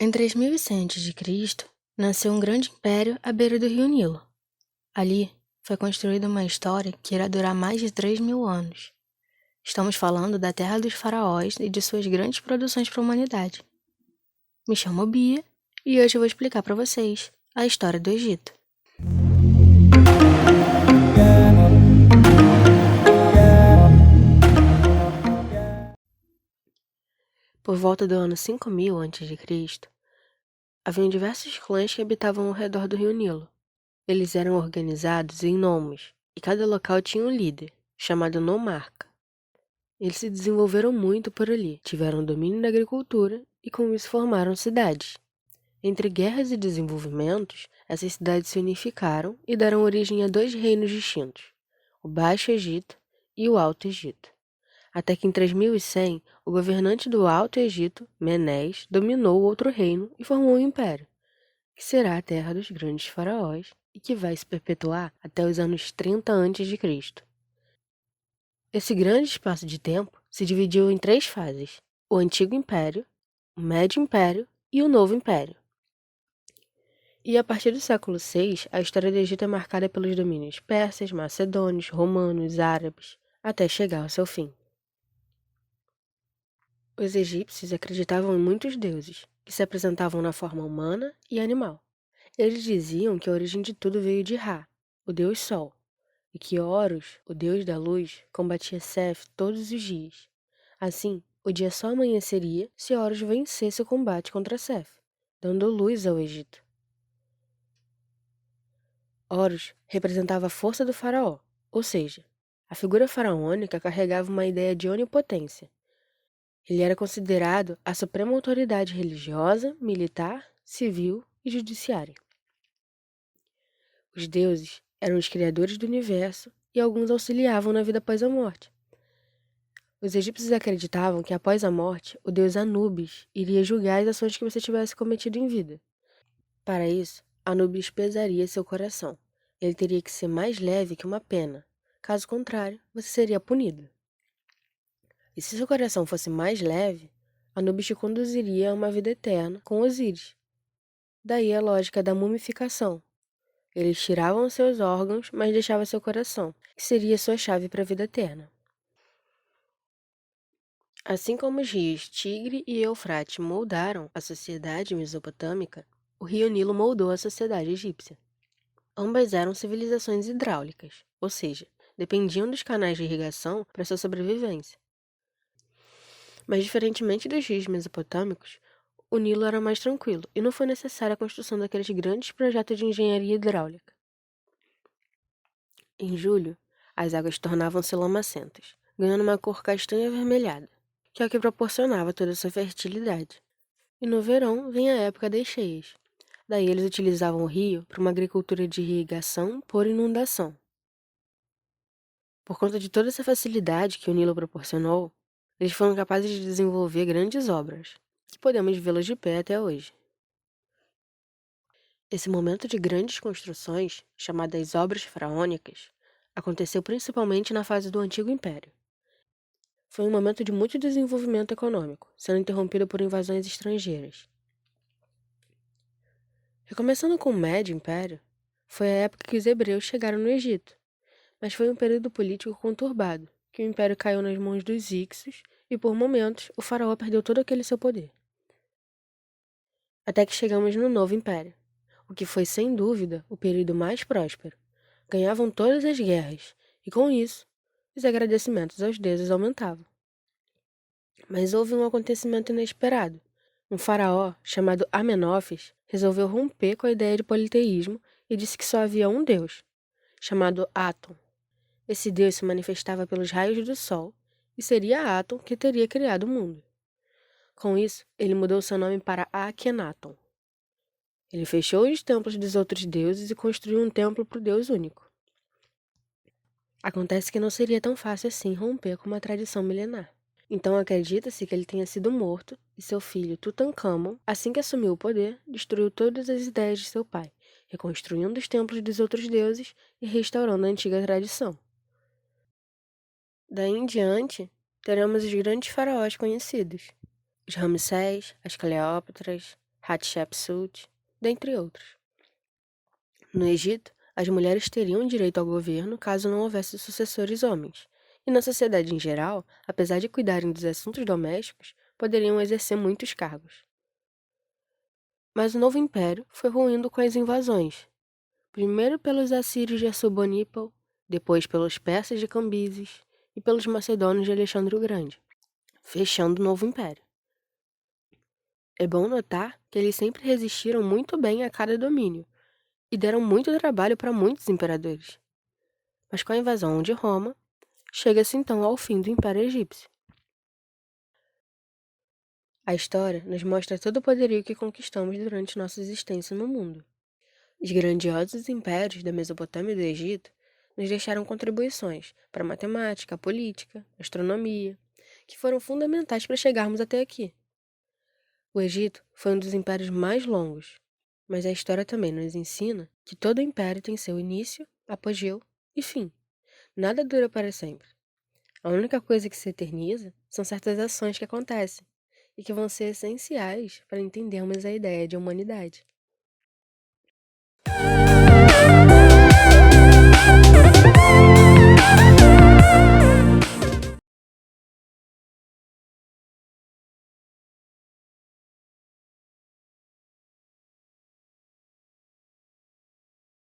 Em 3100 a.C., nasceu um grande império à beira do rio Nilo. Ali foi construída uma história que irá durar mais de 3.000 anos. Estamos falando da terra dos faraós e de suas grandes produções para a humanidade. Me chamo Bia e hoje eu vou explicar para vocês a história do Egito. Por volta do ano 5000 a.C., haviam diversos clãs que habitavam ao redor do rio Nilo. Eles eram organizados em nomos, e cada local tinha um líder, chamado nomarca. Eles se desenvolveram muito por ali, tiveram domínio da agricultura e com isso formaram cidades. Entre guerras e desenvolvimentos, essas cidades se unificaram e deram origem a dois reinos distintos, o Baixo Egito e o Alto Egito. Até que em 3100, o governante do Alto Egito, Menés, dominou outro reino e formou um império, que será a terra dos grandes faraós e que vai se perpetuar até os anos 30 a.C. Esse grande espaço de tempo se dividiu em três fases: o Antigo Império, o Médio Império e o Novo Império. E a partir do século VI, a história do Egito é marcada pelos domínios persas, macedônios, romanos, árabes, até chegar ao seu fim. Os egípcios acreditavam em muitos deuses, que se apresentavam na forma humana e animal. Eles diziam que a origem de tudo veio de Ra, o deus Sol, e que Horus, o deus da luz, combatia Seth todos os dias. Assim, o dia só amanheceria se Horus vencesse o combate contra Seth, dando luz ao Egito. Horus representava a força do faraó, ou seja, a figura faraônica carregava uma ideia de onipotência. Ele era considerado a suprema autoridade religiosa, militar, civil e judiciária. Os deuses eram os criadores do universo e alguns auxiliavam na vida após a morte. Os egípcios acreditavam que após a morte, o deus Anubis iria julgar as ações que você tivesse cometido em vida. Para isso, Anubis pesaria seu coração. Ele teria que ser mais leve que uma pena. Caso contrário, você seria punido. E se seu coração fosse mais leve, Anubis te conduziria a uma vida eterna com Osíris. Daí a lógica da mumificação. Eles tiravam seus órgãos, mas deixavam seu coração, que seria sua chave para a vida eterna. Assim como os rios Tigre e Eufrates moldaram a sociedade mesopotâmica, o rio Nilo moldou a sociedade egípcia. Ambas eram civilizações hidráulicas, ou seja, dependiam dos canais de irrigação para sua sobrevivência. Mas, diferentemente dos rios mesopotâmicos, o Nilo era mais tranquilo e não foi necessária a construção daqueles grandes projetos de engenharia hidráulica. Em julho, as águas tornavam-se lamacentas, ganhando uma cor castanha avermelhada, que é o que proporcionava toda essa fertilidade. E no verão vem a época das cheias. Daí eles utilizavam o rio para uma agricultura de irrigação por inundação. Por conta de toda essa facilidade que o Nilo proporcionou, eles foram capazes de desenvolver grandes obras, que podemos vê-las de pé até hoje. Esse momento de grandes construções, chamadas obras faraônicas, aconteceu principalmente na fase do Antigo Império. Foi um momento de muito desenvolvimento econômico, sendo interrompido por invasões estrangeiras. Recomeçando com o Médio Império, foi a época que os hebreus chegaram no Egito, mas foi um período político conturbado, que o império caiu nas mãos dos Hicsos e, por momentos, o faraó perdeu todo aquele seu poder. Até que chegamos no Novo Império, o que foi, sem dúvida, o período mais próspero. Ganhavam todas as guerras, e com isso, os agradecimentos aos deuses aumentavam. Mas houve um acontecimento inesperado. Um faraó, chamado Amenófis, resolveu romper com a ideia de politeísmo e disse que só havia um deus, chamado Atum. Esse deus se manifestava pelos raios do sol e seria Atum que teria criado o mundo. Com isso, ele mudou seu nome para Akhenaton. Ele fechou os templos dos outros deuses e construiu um templo para o Deus único. Acontece que não seria tão fácil assim romper com uma tradição milenar. Então acredita-se que ele tenha sido morto e seu filho Tutankhamon, assim que assumiu o poder, destruiu todas as ideias de seu pai, reconstruindo os templos dos outros deuses e restaurando a antiga tradição. Daí em diante, teremos os grandes faraós conhecidos: os Ramsés, as Cleópatras, Hatshepsut, dentre outros. No Egito, as mulheres teriam direito ao governo caso não houvesse sucessores homens, e na sociedade em geral, apesar de cuidarem dos assuntos domésticos, poderiam exercer muitos cargos. Mas o novo império foi ruindo com as invasões, primeiro pelos assírios de Assurbanipal, depois pelos persas de Cambises e pelos macedônios de Alexandre o Grande, fechando o novo império. É bom notar que eles sempre resistiram muito bem a cada domínio e deram muito trabalho para muitos imperadores. Mas com a invasão de Roma, chega-se então ao fim do Império Egípcio. A história nos mostra todo o poderio que conquistamos durante nossa existência no mundo. Os grandiosos impérios da Mesopotâmia e do Egito nos deixaram contribuições para a matemática, a política, a astronomia, que foram fundamentais para chegarmos até aqui. O Egito foi um dos impérios mais longos, mas a história também nos ensina que todo império tem seu início, apogeu e fim. Nada dura para sempre. A única coisa que se eterniza são certas ações que acontecem e que vão ser essenciais para entendermos a ideia de humanidade.